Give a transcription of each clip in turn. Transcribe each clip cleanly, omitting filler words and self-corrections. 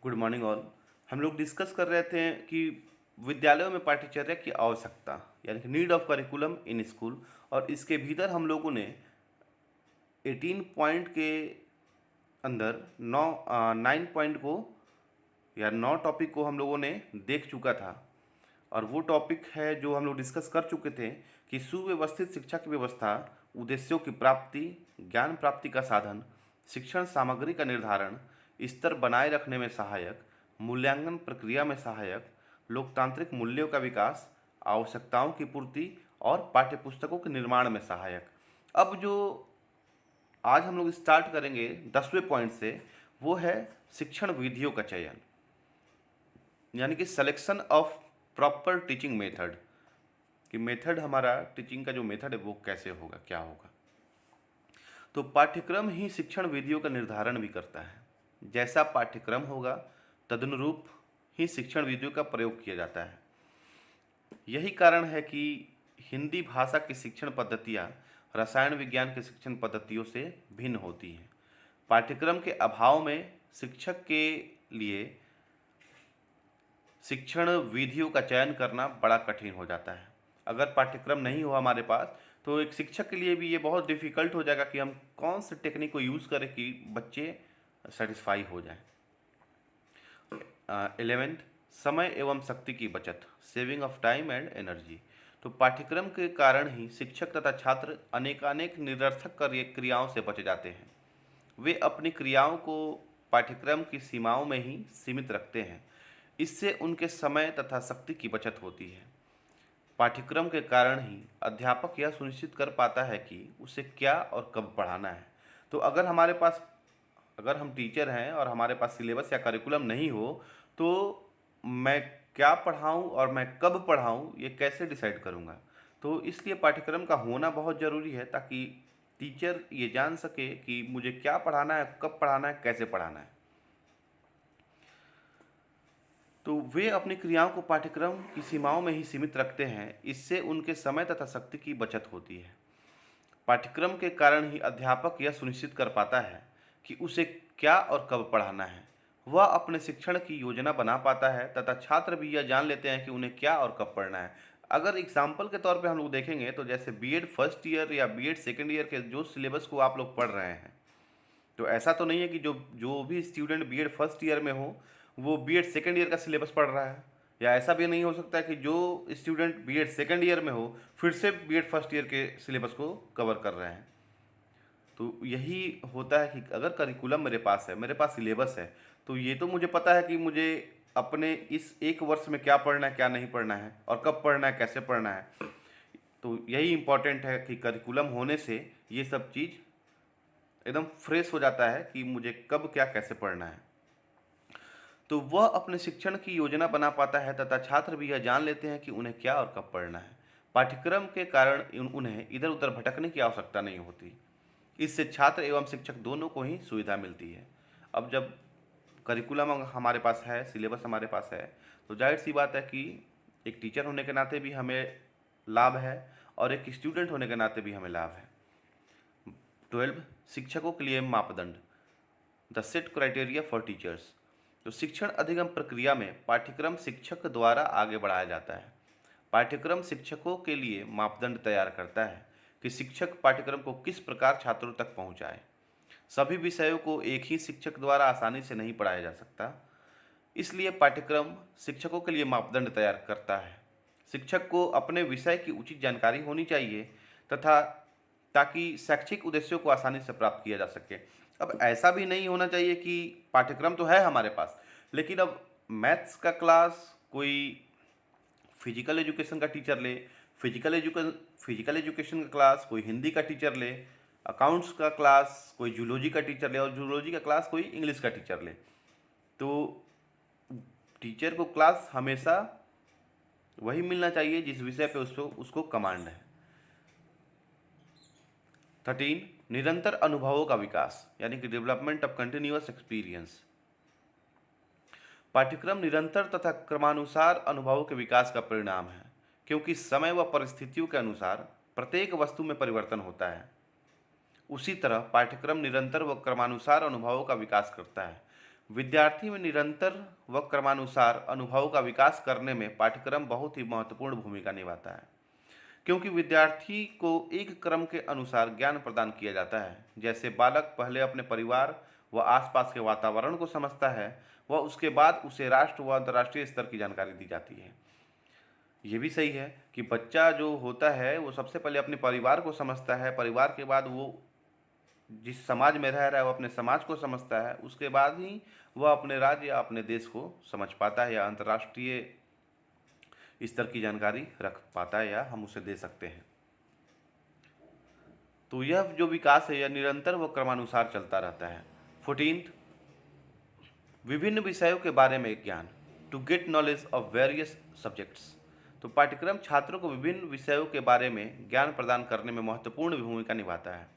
Good morning all. हम लोग discuss कर रहे थे कि विद्यालयों में पाठ्यचर्या की आवश्यकता यानी कि need of curriculum in school, और इसके भीतर हम लोगों ने 18 पॉइंट के अंदर 9 पॉइंट को या 9 टॉपिक को हम लोगों ने देख चुका था। और वो टॉपिक है जो हम लोग डिस्कस कर चुके थे कि सुव्यवस्थित शिक्षा की व्यवस्था, उद्देश्यों की प्राप्ति, ज्ञान प्राप्ति का साधन, शिक्षण सामग्री का निर्धारण, स्तर बनाए रखने में सहायक, मूल्यांकन प्रक्रिया में सहायक, लोकतांत्रिक मूल्यों का विकास, आवश्यकताओं की पूर्ति और पाठ्यपुस्तकों के निर्माण में सहायक। अब जो आज हम लोग स्टार्ट करेंगे 10वें पॉइंट से, वो है शिक्षण विधियों का चयन, यानी कि selection of proper teaching method, कि मेथड हमारा टीचिंग का जो मेथड है वो कैसे होगा, क्या होगा। तो पाठ्यक्रम ही शिक्षण विधियों का निर्धारण भी करता है। जैसा पाठ्यक्रम होगा तदनुरूप ही शिक्षण विधियों का प्रयोग किया जाता है। यही कारण है कि हिंदी भाषा की शिक्षण पद्धतियाँ रसायन विज्ञान की शिक्षण पद्धतियों से भिन्न होती हैं। पाठ्यक्रम के अभाव में शिक्षक के लिए शिक्षण विधियों का चयन करना बड़ा कठिन हो जाता है। अगर पाठ्यक्रम नहीं हो हमारे पास तो एक शिक्षक के लिए भी ये बहुत डिफ़िकल्ट हो जाएगा कि हम कौन से टेक्निक को यूज़ करें कि बच्चे सेटिस्फाई हो जाएं। 11th, समय एवं शक्ति की बचत, saving of time and energy. तो पाठ्यक्रम के कारण ही शिक्षक तथा छात्र अनेकानेक निरर्थक क्रियाओं से बच जाते हैं। वे अपनी क्रियाओं को पाठ्यक्रम की सीमाओं में ही सीमित रखते हैं। इससे उनके समय तथा शक्ति की बचत होती है। पाठ्यक्रम के कारण ही अध्यापक यह सुनिश्चित कर पाता है कि उसे क्या और कब पढ़ाना है। तो अगर हम टीचर हैं और हमारे पास सिलेबस या करिकुलम नहीं हो तो मैं क्या पढ़ाऊं और मैं कब पढ़ाऊं ये कैसे डिसाइड करूंगा। तो इसलिए पाठ्यक्रम का होना बहुत ज़रूरी है ताकि टीचर ये जान सके कि मुझे क्या पढ़ाना है, कब पढ़ाना है, कैसे पढ़ाना है। तो वे अपनी क्रियाओं को पाठ्यक्रम की सीमाओं में ही सीमित रखते हैं। इससे उनके समय तथा शक्ति की बचत होती है। पाठ्यक्रम के कारण ही अध्यापक यह सुनिश्चित कर पाता है कि उसे क्या और कब पढ़ाना है। वह अपने शिक्षण की योजना बना पाता है तथा छात्र भी यह जान लेते हैं कि उन्हें क्या और कब पढ़ना है। अगर एग्जाम्पल के तौर पे हम लोग देखेंगे तो जैसे बीएड फर्स्ट ईयर या बीएड सेकेंड ईयर के जो सिलेबस को आप लोग पढ़ रहे हैं, तो ऐसा तो नहीं है कि जो जो भी स्टूडेंट बीएड फर्स्ट ईयर में हो वो बीएड सेकेंड ईयर का सिलेबस पढ़ रहा है, या ऐसा भी नहीं हो सकता है कि जो स्टूडेंट बीएड सेकेंड ईयर में हो फिर से बीएड फर्स्ट ईयर के सिलेबस को कवर कर रहे हैं। तो यही होता है कि अगर करिकुलम मेरे पास है, मेरे पास सिलेबस है, तो ये तो मुझे पता है कि मुझे अपने इस एक वर्ष में क्या पढ़ना है, क्या नहीं पढ़ना है, और कब पढ़ना है, कैसे पढ़ना है। तो यही इम्पोर्टेंट है कि करिकुलम होने से ये सब चीज़ एकदम फ्रेश हो जाता है कि मुझे कब क्या कैसे पढ़ना है। तो वह अपने शिक्षण की योजना बना पाता है तथा छात्र भी यह जान लेते हैं कि उन्हें क्या और कब पढ़ना है। पाठ्यक्रम के कारण उन्हें इधर उधर भटकने की आवश्यकता नहीं होती। इससे छात्र एवं शिक्षक दोनों को ही सुविधा मिलती है। अब जब करिकुलम हमारे पास है, सिलेबस हमारे पास है, तो जाहिर सी बात है कि एक टीचर होने के नाते भी हमें लाभ है और एक स्टूडेंट होने के नाते भी हमें लाभ है। 12, शिक्षकों के लिए मापदंड, the set criteria for teachers. तो शिक्षण अधिगम प्रक्रिया में पाठ्यक्रम शिक्षक द्वारा आगे बढ़ाया जाता है। पाठ्यक्रम शिक्षकों के लिए मापदंड तैयार करता है कि शिक्षक पाठ्यक्रम को किस प्रकार छात्रों तक पहुंचाए। सभी विषयों को एक ही शिक्षक द्वारा आसानी से नहीं पढ़ाया जा सकता, इसलिए पाठ्यक्रम शिक्षकों के लिए मापदंड तैयार करता है। शिक्षक को अपने विषय की उचित जानकारी होनी चाहिए तथा ताकि शैक्षिक उद्देश्यों को आसानी से प्राप्त किया जा सके। अब ऐसा भी नहीं होना चाहिए कि पाठ्यक्रम तो है हमारे पास, लेकिन अब मैथ्स का क्लास कोई फिजिकल एजुकेशन का टीचर ले, फिजिकल एजुकेशन का क्लास कोई हिंदी का टीचर ले, अकाउंट्स का क्लास कोई जूलॉजी का टीचर ले, और जूलॉजी का क्लास कोई इंग्लिश का टीचर ले। तो टीचर को क्लास हमेशा वही मिलना चाहिए जिस विषय पे उसको कमांड है। 13, निरंतर अनुभवों का विकास, यानी कि डेवलपमेंट ऑफ कंटिन्यूअस एक्सपीरियंस। पाठ्यक्रम निरंतर तथा क्रमानुसार अनुभवों के विकास का परिणाम है, क्योंकि समय व परिस्थितियों के अनुसार प्रत्येक वस्तु में परिवर्तन होता है। उसी तरह पाठ्यक्रम निरंतर व क्रमानुसार अनुभवों का विकास करता है। विद्यार्थी में निरंतर व क्रमानुसार अनुभव का विकास करने में पाठ्यक्रम बहुत ही महत्वपूर्ण भूमिका निभाता है, क्योंकि विद्यार्थी को एक क्रम के अनुसार ज्ञान प्रदान किया जाता है। जैसे बालक पहले अपने परिवार व आसपास के वातावरण को समझता है, वह उसके बाद उसे राष्ट्र व अंतर्राष्ट्रीय स्तर की जानकारी दी जाती है। ये भी सही है कि बच्चा जो होता है वो सबसे पहले अपने परिवार को समझता है, परिवार के बाद वो जिस समाज में रह रहा है वो अपने समाज को समझता है, उसके बाद ही वह अपने राज्य या अपने देश को समझ पाता है या अंतर्राष्ट्रीय स्तर की जानकारी रख पाता है या हम उसे दे सकते हैं। तो यह जो विकास है यह निरंतर व क्रमानुसार चलता रहता है। 14th, विभिन्न विषयों के बारे में ज्ञान, to get knowledge of various subjects. तो पाठ्यक्रम छात्रों को विभिन्न विषयों के बारे में ज्ञान प्रदान करने में महत्वपूर्ण भूमिका निभाता है।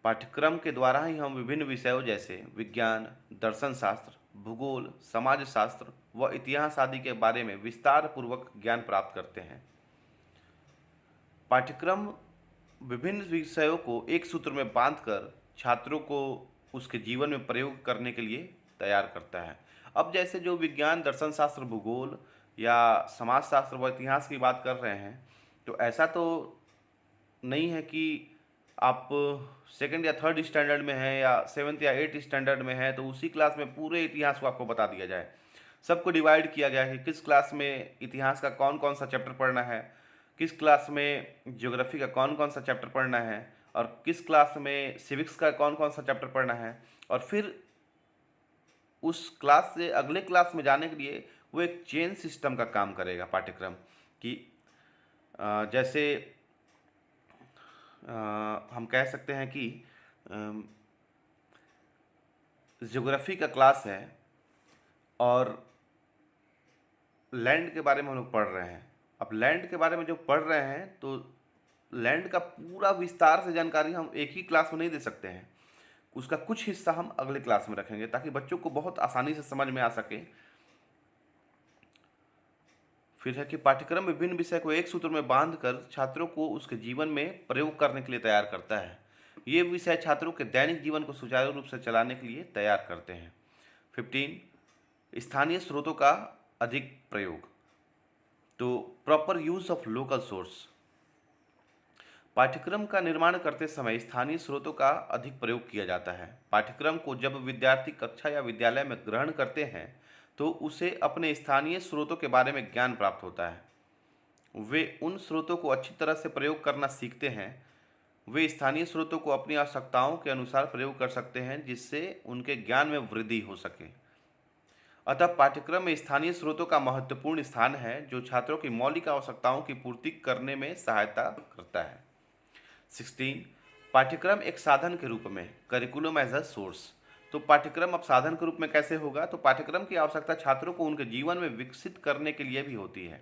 पाठ्यक्रम के द्वारा ही हम विभिन्न विषयों जैसे विज्ञान, दर्शन शास्त्र, भूगोल, समाज शास्त्र व इतिहास आदि के बारे में विस्तार पूर्वक ज्ञान प्राप्त करते हैं। पाठ्यक्रम विभिन्न विषयों को एक सूत्र में बांधकर छात्रों को उसके जीवन में प्रयोग करने के लिए तैयार करता है। अब जैसे जो विज्ञान, दर्शन शास्त्र, भूगोल या समाज शास्त्र व इतिहास की बात कर रहे हैं, तो ऐसा तो नहीं है कि आप सेकंड या थर्ड स्टैंडर्ड में हैं या सेवन्थ या एट्थ स्टैंडर्ड में हैं तो उसी क्लास में पूरे इतिहास को आपको बता दिया जाए। सबको डिवाइड किया गया है कि किस क्लास में इतिहास का कौन कौन सा चैप्टर पढ़ना है, किस क्लास में ज्योग्राफी का कौन कौन सा चैप्टर पढ़ना है और किस क्लास में सिविक्स का कौन कौन सा चैप्टर पढ़ना है। और फिर उस क्लास से अगले क्लास में जाने के लिए वो एक चेन सिस्टम का काम करेगा पाठ्यक्रम कि जैसे हम कह सकते हैं कि ज्योग्राफी का क्लास है और लैंड के बारे में हम लोग पढ़ रहे हैं। अब लैंड के बारे में जो पढ़ रहे हैं तो लैंड का पूरा विस्तार से जानकारी हम एक ही क्लास में नहीं दे सकते हैं, उसका कुछ हिस्सा हम अगले क्लास में रखेंगे ताकि बच्चों को बहुत आसानी से समझ में आ सके। फिर है कि पाठ्यक्रम विभिन्न विषय को एक सूत्र में बांधकर छात्रों को उसके जीवन में प्रयोग करने के लिए तैयार करता है। ये विषय छात्रों के दैनिक जीवन को सुचारू रूप से चलाने के लिए तैयार करते हैं। 15, स्थानीय स्रोतों का अधिक प्रयोग, तो proper use of local source. पाठ्यक्रम का निर्माण करते समय स्थानीय स्रोतों का अधिक प्रयोग किया जाता है। पाठ्यक्रम को जब विद्यार्थी कक्षा या विद्यालय में ग्रहण करते हैं तो उसे अपने स्थानीय स्रोतों के बारे में ज्ञान प्राप्त होता है। वे उन स्रोतों को अच्छी तरह से प्रयोग करना सीखते हैं। वे स्थानीय स्रोतों को अपनी आवश्यकताओं के अनुसार प्रयोग कर सकते हैं जिससे उनके ज्ञान में वृद्धि हो सके। अतः पाठ्यक्रम में स्थानीय स्रोतों का महत्वपूर्ण स्थान है जो छात्रों की मौलिक आवश्यकताओं की पूर्ति करने में सहायता करता है। 16, पाठ्यक्रम एक साधन के रूप में, करिकुलम एज अ सोर्स। तो पाठ्यक्रम अब साधन के रूप में कैसे होगा, तो पाठ्यक्रम की आवश्यकता छात्रों को उनके जीवन में विकसित करने के लिए भी होती है।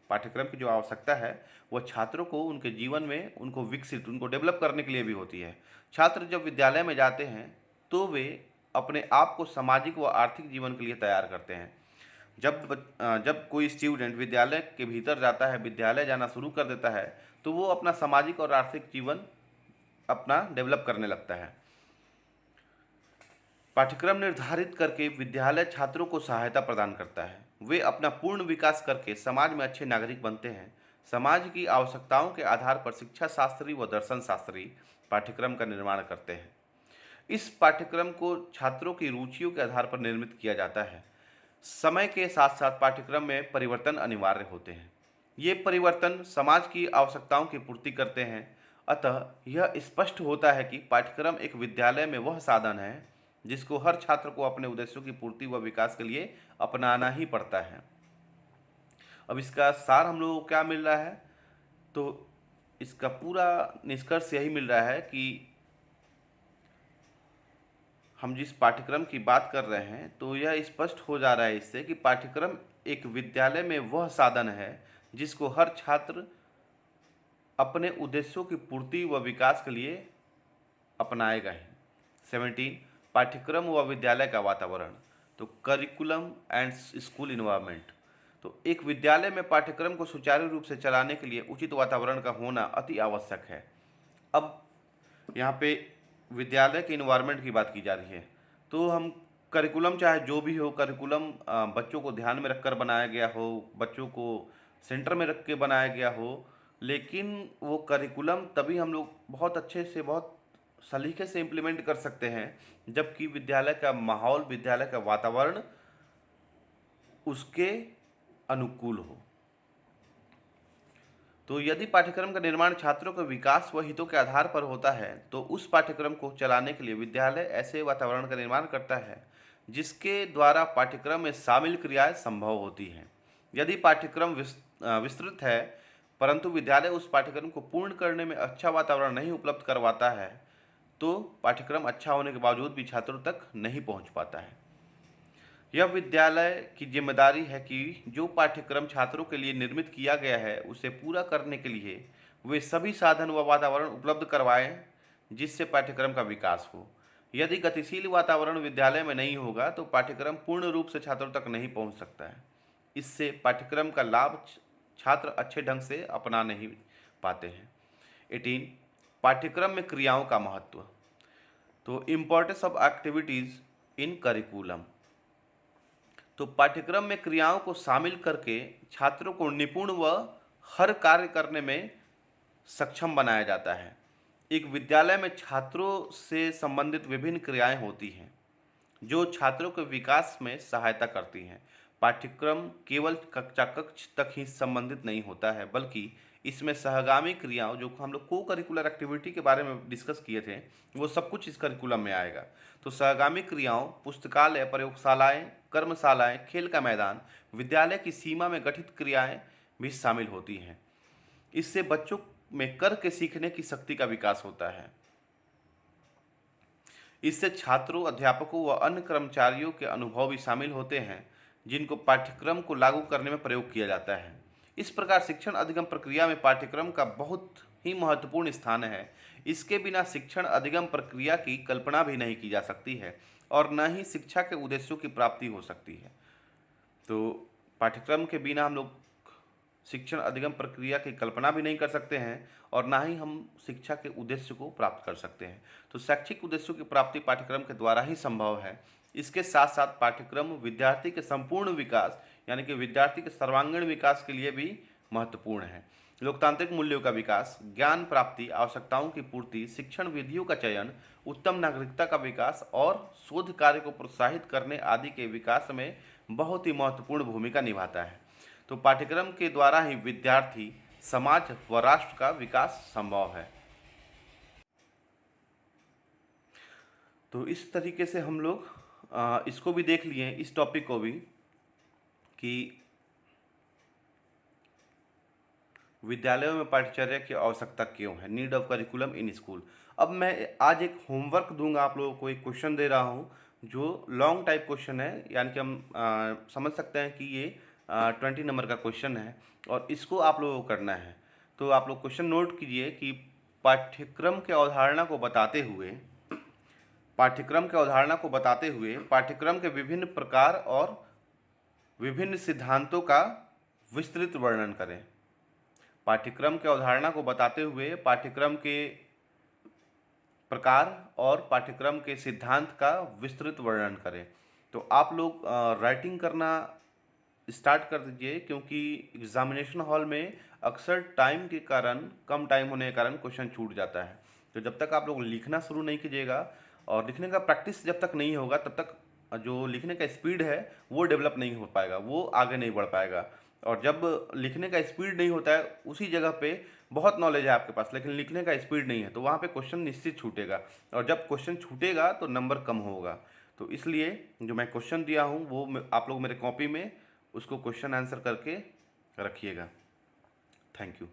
पाठ्यक्रम की जो आवश्यकता है वह छात्रों को उनके जीवन में उनको विकसित, उनको डेवलप करने के लिए भी होती है। छात्र जब विद्यालय में जाते हैं तो वे अपने आप को सामाजिक व आर्थिक जीवन के लिए तैयार करते हैं। जब कोई स्टूडेंट विद्यालय के भीतर जाता है, विद्यालय जाना शुरू कर देता है, तो वो अपना सामाजिक और आर्थिक जीवन अपना डेवलप करने लगता है। पाठ्यक्रम निर्धारित करके विद्यालय छात्रों को सहायता प्रदान करता है। वे अपना पूर्ण विकास करके समाज में अच्छे नागरिक बनते हैं। समाज की आवश्यकताओं के आधार पर शिक्षा शास्त्री व दर्शन शास्त्री पाठ्यक्रम का निर्माण करते हैं। इस पाठ्यक्रम को छात्रों की रुचियों के आधार पर निर्मित किया जाता है। समय के साथ साथ पाठ्यक्रम में परिवर्तन अनिवार्य होते हैं। ये परिवर्तन समाज की आवश्यकताओं की पूर्ति करते हैं। अतः यह स्पष्ट होता है कि पाठ्यक्रम एक विद्यालय में वह साधन है जिसको हर छात्र को अपने उद्देश्यों की पूर्ति व विकास के लिए अपनाना ही पड़ता है। अब इसका सार हम लोगों को क्या मिल रहा है, तो इसका पूरा निष्कर्ष यही मिल रहा है कि हम जिस पाठ्यक्रम की बात कर रहे हैं तो यह स्पष्ट हो जा रहा है इससे कि पाठ्यक्रम एक विद्यालय में वह साधन है जिसको हर छात्र अपने उद्देश्यों की पूर्ति व विकास के लिए अपनाएगा ही। 17, पाठ्यक्रम व विद्यालय का वातावरण, तो करिकुलम एंड स्कूल इन्वायरमेंट। तो एक विद्यालय में पाठ्यक्रम को सुचारू रूप से चलाने के लिए उचित वातावरण का होना अति आवश्यक है। अब यहाँ पे विद्यालय के इन्वायरमेंट की बात की जा रही है। तो हम करिकुलम चाहे जो भी हो, करिकुलम बच्चों को ध्यान में रखकर बनाया गया हो, बच्चों को सेंटर में रख के बनाया गया हो, लेकिन वो करिकुलम तभी हम लोग बहुत अच्छे से, बहुत सलीके से इम्प्लीमेंट कर सकते हैं जबकि विद्यालय का माहौल, विद्यालय का वातावरण उसके अनुकूल हो। तो यदि पाठ्यक्रम का निर्माण छात्रों के विकास व हितों के आधार पर होता है तो उस पाठ्यक्रम को चलाने के लिए विद्यालय ऐसे वातावरण का निर्माण करता है जिसके द्वारा पाठ्यक्रम में शामिल क्रियाएं संभव होती हैं। यदि पाठ्यक्रम विस्तृत है परंतु विद्यालय उस पाठ्यक्रम को पूर्ण करने में अच्छा वातावरण नहीं उपलब्ध करवाता है तो पाठ्यक्रम अच्छा होने के बावजूद भी छात्रों तक नहीं पहुंच पाता है। यह विद्यालय की जिम्मेदारी है कि जो पाठ्यक्रम छात्रों के लिए निर्मित किया गया है उसे पूरा करने के लिए वे सभी साधन व वातावरण उपलब्ध करवाएं जिससे पाठ्यक्रम का विकास हो। यदि गतिशील वातावरण विद्यालय में नहीं होगा तो पाठ्यक्रम पूर्ण रूप से छात्रों तक नहीं पहुंच सकता है। इससे पाठ्यक्रम का लाभ छात्र अच्छे ढंग से अपना नहीं पाते हैं। 18 पाठ्यक्रम में क्रियाओं का महत्व। तो importance of activities in curriculum. तो पाठ्यक्रम में क्रियाओं को शामिल करके छात्रों को निपुण व हर कार्य करने में सक्षम बनाया जाता है। एक विद्यालय में छात्रों से संबंधित विभिन्न क्रियाएं होती हैं जो छात्रों के विकास में सहायता करती हैं। पाठ्यक्रम केवल कक्षा कक्ष तक ही संबंधित नहीं होता है बल्कि इसमें सहगामी क्रियाओं, जो हम लोग को करिकुलर एक्टिविटी के बारे में डिस्कस किए थे, वो सब कुछ इस करिकुलम में आएगा। तो सहगामी क्रियाओं पुस्तकालय, प्रयोगशालाएं, कर्मशालाएं, खेल का मैदान, विद्यालय की सीमा में गठित क्रियाएं भी शामिल होती हैं। इससे बच्चों में कर के सीखने की शक्ति का विकास होता है। इससे छात्रों, अध्यापकों व अन्य कर्मचारियों के अनुभव भी शामिल होते हैं जिनको पाठ्यक्रम को लागू करने में प्रयोग किया जाता है। इस प्रकार शिक्षण अधिगम प्रक्रिया में पाठ्यक्रम का बहुत ही महत्वपूर्ण स्थान है। इसके बिना शिक्षण अधिगम प्रक्रिया की कल्पना भी नहीं की जा सकती है और न ही शिक्षा के उद्देश्यों की प्राप्ति हो सकती है। तो पाठ्यक्रम के बिना हम लोग शिक्षण अधिगम प्रक्रिया की कल्पना भी नहीं कर सकते हैं और ना ही हम शिक्षा के उद्देश्य को प्राप्त कर सकते हैं। तो शैक्षिक उद्देश्यों की प्राप्ति पाठ्यक्रम के द्वारा ही संभव है। इसके साथ साथ पाठ्यक्रम विद्यार्थी के संपूर्ण विकास यानी कि विद्यार्थी के सर्वांगीण विकास के लिए भी महत्वपूर्ण है। लोकतांत्रिक मूल्यों का विकास, ज्ञान प्राप्ति, आवश्यकताओं की पूर्ति, शिक्षण विधियों का चयन, उत्तम नागरिकता का विकास और शोध कार्य को प्रोत्साहित करने आदि के विकास में बहुत ही महत्वपूर्ण भूमिका निभाता है। तो पाठ्यक्रम के द्वारा ही विद्यार्थी, समाज व राष्ट्र का विकास संभव है। तो इस तरीके से हम लोग इसको भी देख लिए, इस टॉपिक को भी, कि विद्यालयों में पाठ्यचर्या की आवश्यकता क्यों है, need of curriculum in school. अब मैं आज एक होमवर्क दूंगा आप लोगों को, एक क्वेश्चन दे रहा हूं जो लॉन्ग टाइप क्वेश्चन है, यानी कि हम समझ सकते हैं कि ये 20 नंबर का क्वेश्चन है और इसको आप लोगों को करना है। तो आप लोग क्वेश्चन नोट कीजिए कि पाठ्यक्रम के अवधारणा को बताते हुए पाठ्यक्रम के विभिन्न प्रकार और विभिन्न सिद्धांतों का विस्तृत वर्णन करें। पाठ्यक्रम के अवधारणा को बताते हुए पाठ्यक्रम के प्रकार और पाठ्यक्रम के सिद्धांत का विस्तृत वर्णन करें। तो आप लोग राइटिंग करना स्टार्ट कर दीजिए क्योंकि एग्जामिनेशन हॉल में अक्सर टाइम के कारण, कम टाइम होने के कारण क्वेश्चन छूट जाता है। तो जब तक आप लोग लिखना शुरू नहीं कीजिएगा और लिखने का प्रैक्टिस जब तक नहीं होगा तब तक जो लिखने का स्पीड है वो डेवलप नहीं हो पाएगा, वो आगे नहीं बढ़ पाएगा। और जब लिखने का स्पीड नहीं होता है, उसी जगह पे बहुत नॉलेज है आपके पास लेकिन लिखने का स्पीड नहीं है, तो वहाँ पे क्वेश्चन निश्चित छूटेगा और जब क्वेश्चन छूटेगा तो नंबर कम होगा। तो इसलिए जो मैं क्वेश्चन दिया हूँ वो आप लोग मेरे कॉपी में उसको क्वेश्चन आंसर करके रखिएगा। Thank you.